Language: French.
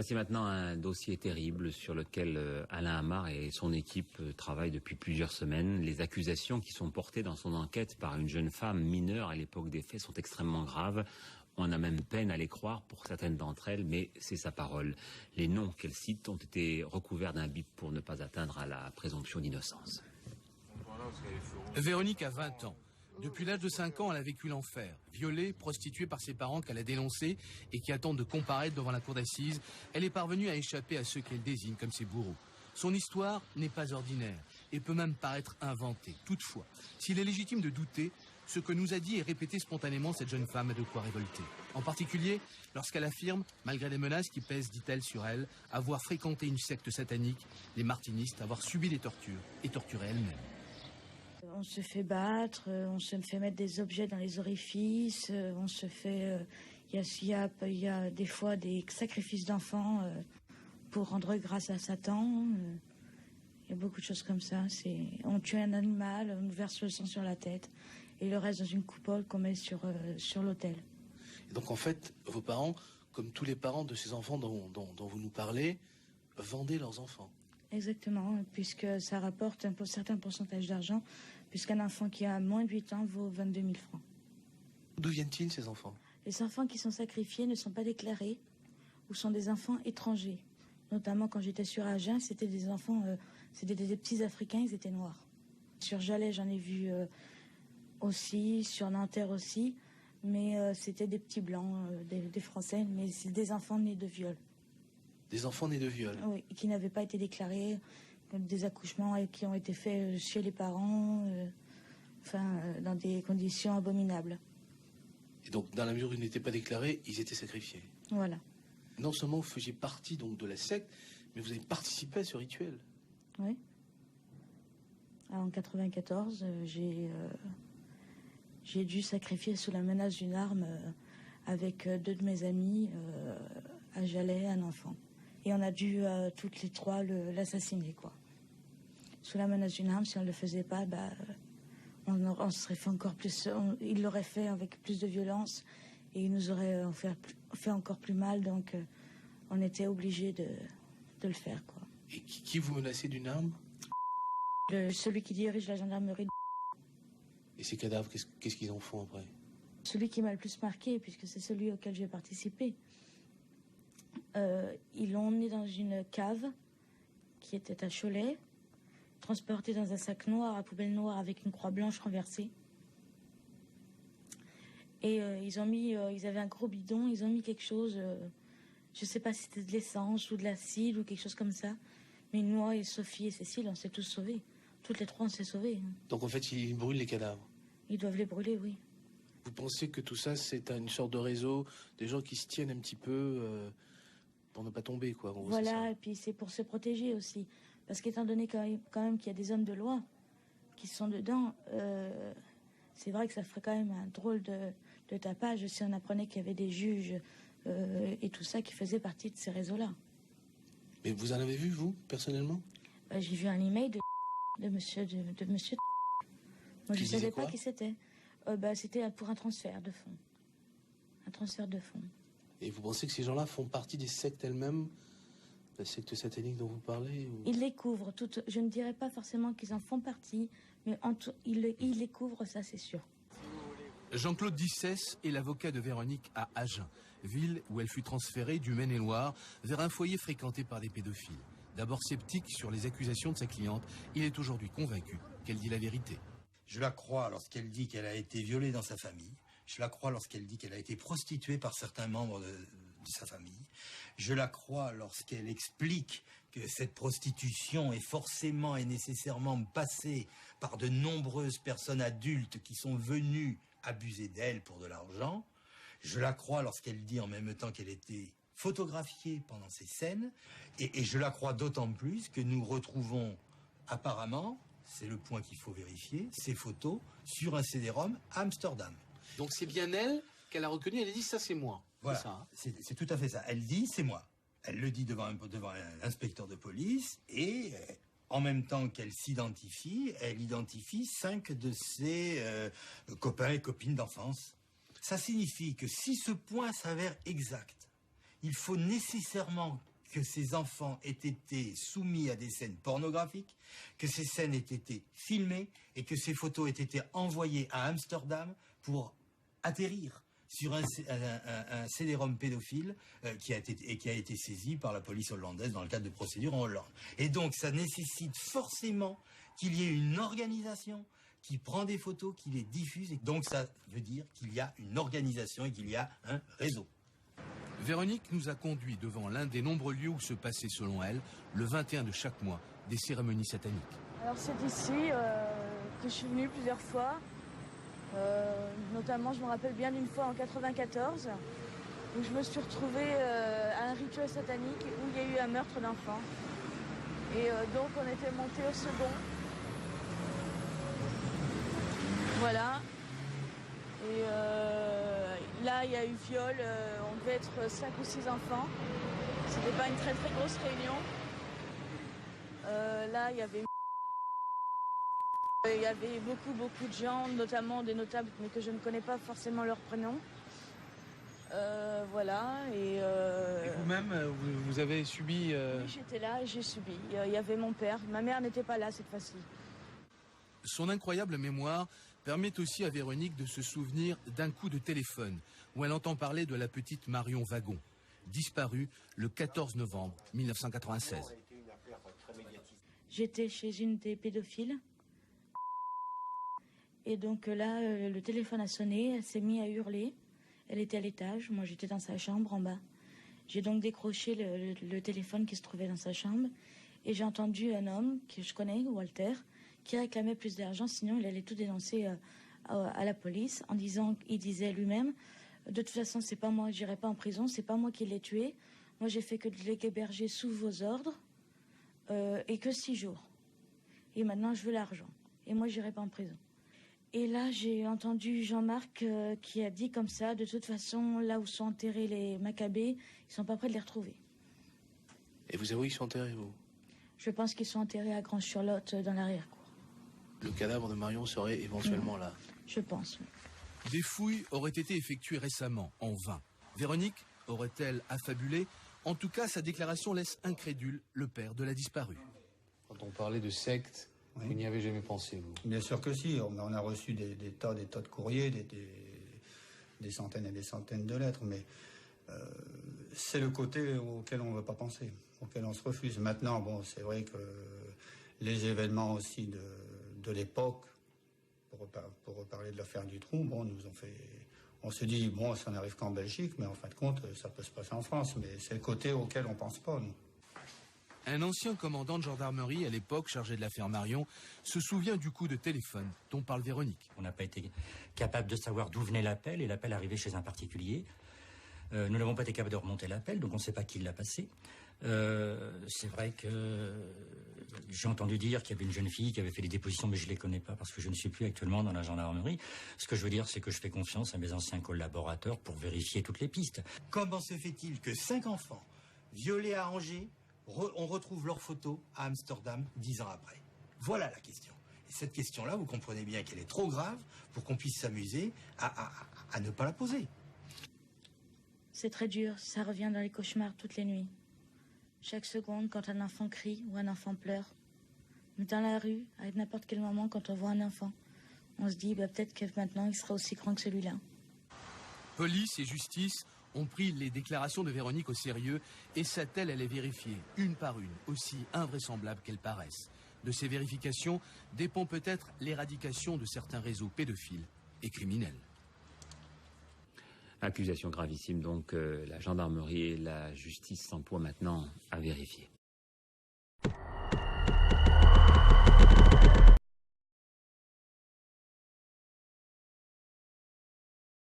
Voici maintenant un dossier terrible sur lequel Alain Amar et son équipe travaillent depuis plusieurs semaines. Les accusations qui sont portées dans son enquête par une jeune femme mineure à l'époque des faits sont extrêmement graves. On a même peine à les croire pour certaines d'entre elles, mais c'est sa parole. Les noms qu'elle cite ont été recouverts d'un bip pour ne pas atteindre à la présomption d'innocence. Véronique a 20 ans. Depuis l'âge de 5 ans, elle a vécu l'enfer. Violée, prostituée par ses parents qu'elle a dénoncés et qui attendent de comparaître devant la cour d'assises, elle est parvenue à échapper à ceux qu'elle désigne comme ses bourreaux. Son histoire n'est pas ordinaire et peut même paraître inventée. Toutefois, s'il est légitime de douter, ce que nous a dit et répété spontanément cette jeune femme a de quoi révolter. En particulier, lorsqu'elle affirme, malgré les menaces qui pèsent, dit-elle, sur elle, avoir fréquenté une secte satanique, les martinistes, avoir subi des tortures et torturé elle-même. On se fait battre, on se fait mettre des objets dans les orifices, on se fait... Il y a des fois des sacrifices d'enfants pour rendre grâce à Satan. Il y a beaucoup de choses comme ça. On tue un animal, on nous verse le sang sur la tête et le reste dans une coupole qu'on met sur l'autel. Et donc en fait, vos parents, comme tous les parents de ces enfants dont vous nous parlez, vendaient leurs enfants. Exactement, puisque ça rapporte un certain pourcentage d'argent, puisqu'un enfant qui a moins de 8 ans vaut 22 000 francs. D'où viennent-ils ces enfants? Les enfants qui sont sacrifiés ne sont pas déclarés ou sont des enfants étrangers. Notamment quand j'étais sur Agen, c'était des enfants, c'était des petits Africains, ils étaient noirs. Sur Jalais, j'en ai vu aussi, sur Nanterre aussi, mais c'était des petits blancs, des Français, mais c'est des enfants nés de viol. Des enfants nés de viol? Oui, qui n'avaient pas été déclarés, des accouchements qui ont été faits chez les parents, dans des conditions abominables. Et donc, dans la mesure où ils n'étaient pas déclarés, ils étaient sacrifiés? Voilà. Non seulement vous faisiez partie donc de la secte, mais vous avez participé à ce rituel? Oui. Alors, en 94, j'ai dû sacrifier sous la menace d'une arme avec 2 de mes amis à Jalais un enfant. Et on a dû toutes les 3 l'assassiner, quoi. Sous la menace d'une arme, si on ne le faisait pas, on serait fait encore plus. Il l'aurait fait avec plus de violence et il nous aurait fait encore plus mal. Donc, on était obligés de le faire, quoi. Et qui vous menaçait d'une arme? Celui qui dirige la gendarmerie. Et ces cadavres, qu'est-ce qu'ils en font après? Celui qui m'a le plus marqué, puisque c'est celui auquel j'ai participé. Ils l'ont emmené dans une cave qui était à Cholet, transporté dans un sac noir à poubelle noire avec une croix blanche renversée. Et ils avaient un gros bidon, ils ont mis quelque chose, je sais pas si c'était de l'essence ou de l'acide ou quelque chose comme ça. Mais moi et Sophie et Cécile, on s'est tous sauvés. Toutes les 3, on s'est sauvés. Donc en fait, ils brûlent les cadavres? Ils doivent les brûler, oui. Vous pensez que tout ça, c'est une sorte de réseau, des gens qui se tiennent un petit peu pour ne pas tomber, quoi. Voilà, et puis c'est pour se protéger aussi. Parce qu'étant donné quand même qu'il y a des hommes de loi qui sont dedans, c'est vrai que ça ferait quand même un drôle de tapage si on apprenait qu'il y avait des juges et tout ça qui faisaient partie de ces réseaux-là. Mais vous en avez vu, vous, personnellement? J'ai vu un email de monsieur. Moi, je ne savais pas qui c'était. C'était pour un transfert de fonds. Un transfert de fonds. Et vous pensez que ces gens-là font partie des sectes elles-mêmes, la secte satanique dont vous parlez ou... Ils les couvrent toutes. Je ne dirais pas forcément qu'ils en font partie, mais ils les couvrent, ça c'est sûr. Jean-Claude Dissès est l'avocat de Véronique à Agen, ville où elle fut transférée du Maine-et-Loire vers un foyer fréquenté par des pédophiles. D'abord sceptique sur les accusations de sa cliente, il est aujourd'hui convaincu qu'elle dit la vérité. Je la crois lorsqu'elle dit qu'elle a été violée dans sa famille. Je la crois lorsqu'elle dit qu'elle a été prostituée par certains membres de sa famille. Je la crois lorsqu'elle explique que cette prostitution est forcément et nécessairement passée par de nombreuses personnes adultes qui sont venues abuser d'elle pour de l'argent. Je la crois lorsqu'elle dit en même temps qu'elle était photographiée pendant ces scènes. Et je la crois d'autant plus que nous retrouvons apparemment, c'est le point qu'il faut vérifier, ces photos sur un CD-ROM à Amsterdam. Donc c'est bien elle qu'elle a reconnu, elle a dit ça c'est moi. Voilà, c'est ça, hein. C'est tout à fait ça. Elle dit c'est moi. Elle le dit devant un inspecteur de police et en même temps qu'elle s'identifie, elle identifie 5 de ses copains et copines d'enfance. Ça signifie que si ce point s'avère exact, il faut nécessairement que ces enfants aient été soumis à des scènes pornographiques, que ces scènes aient été filmées et que ces photos aient été envoyées à Amsterdam pour atterrir sur un CD-ROM pédophile qui a été saisi par la police hollandaise dans le cadre de procédures en Hollande. Et donc ça nécessite forcément qu'il y ait une organisation qui prend des photos, qui les diffuse, et donc ça veut dire qu'il y a une organisation et qu'il y a un réseau. Véronique nous a conduits devant l'un des nombreux lieux où se passaient, selon elle, le 21 de chaque mois, des cérémonies sataniques. Alors c'est ici que je suis venue plusieurs fois. Notamment, je me rappelle bien d'une fois en 94, où je me suis retrouvée à un rituel satanique où il y a eu un meurtre d'enfant. Et donc on était monté au second. Voilà. Et là, il y a eu viol. On devait être 5 ou 6 enfants. C'était pas une très très grosse réunion. Là, il y avait beaucoup de gens, notamment des notables, mais que je ne connais pas forcément leur prénom. Voilà. Et vous-même, vous avez subi... Oui, j'étais là et j'ai subi. Il y avait mon père. Ma mère n'était pas là cette fois-ci. Son incroyable mémoire permet aussi à Véronique de se souvenir d'un coup de téléphone où elle entend parler de la petite Marion Wagon, disparue le 14 novembre 1996. J'étais chez une des pédophiles. Et donc là, le téléphone a sonné, elle s'est mise à hurler. Elle était à l'étage, moi j'étais dans sa chambre en bas. J'ai donc décroché le téléphone qui se trouvait dans sa chambre. Et j'ai entendu un homme que je connais, Walter, qui réclamait plus d'argent, sinon il allait tout dénoncer à la police en disant, il disait lui-même, de toute façon c'est pas moi, j'irai pas en prison, c'est pas moi qui l'ai tué, moi j'ai fait que de l'héberger sous vos ordres et que 6 jours. Et maintenant je veux l'argent et moi j'irai pas en prison. Et là j'ai entendu Jean-Marc qui a dit comme ça, de toute façon là où sont enterrés les Maccabées, ils sont pas prêts de les retrouver. Et vous avouez qu'ils sont enterrés, vous? Je pense qu'ils sont enterrés à Grand-sur-Lot dans l'arrière-cour. Le cadavre de Marion serait éventuellement là. Je pense, oui. Des fouilles auraient été effectuées récemment, en vain. Véronique aurait-elle affabulé? En tout cas, sa déclaration laisse incrédule le père de la disparue. Quand on parlait de secte, Oui. vous n'y avez jamais pensé, vous? Bien sûr que si. On a reçu des tas de courriers, des centaines et des centaines de lettres, mais c'est le côté auquel on ne veut pas penser, auquel on se refuse. Maintenant, bon, c'est vrai que les événements aussi de l'époque, pour reparler de l'affaire du trou, bon, nous ont fait... On se dit, bon, ça n'arrive qu'en Belgique, mais en fin de compte, ça peut se passer en France. Mais c'est le côté auquel on ne pense pas, nous. Un ancien commandant de gendarmerie, à l'époque chargé de l'affaire Marion, se souvient du coup de téléphone dont parle Véronique. On n'a pas été capable de savoir d'où venait l'appel, et l'appel arrivait chez un particulier. Nous n'avons pas été capables de remonter l'appel, donc on ne sait pas qui l'a passé. C'est vrai que j'ai entendu dire qu'il y avait une jeune fille qui avait fait des dépositions, mais je ne les connais pas parce que je ne suis plus actuellement dans la gendarmerie. Ce que je veux dire, c'est que je fais confiance à mes anciens collaborateurs pour vérifier toutes les pistes. Comment se fait-il que 5 enfants violés à Angers, on retrouve leurs photos à Amsterdam 10 ans après? Voilà la question. Et cette question-là, vous comprenez bien qu'elle est trop grave pour qu'on puisse s'amuser à ne pas la poser. C'est très dur, ça revient dans les cauchemars toutes les nuits. Chaque seconde, quand un enfant crie ou un enfant pleure. Mais dans la rue, à n'importe quel moment, quand on voit un enfant, on se dit peut-être que maintenant il sera aussi grand que celui-là. Police et justice ont pris les déclarations de Véronique au sérieux et sa-t-elle elle est vérifiée, une par une, aussi invraisemblable qu'elles paraissent. De ces vérifications dépend peut-être l'éradication de certains réseaux pédophiles et criminels. Accusation gravissime, donc la gendarmerie et la justice s'emploient maintenant à vérifier.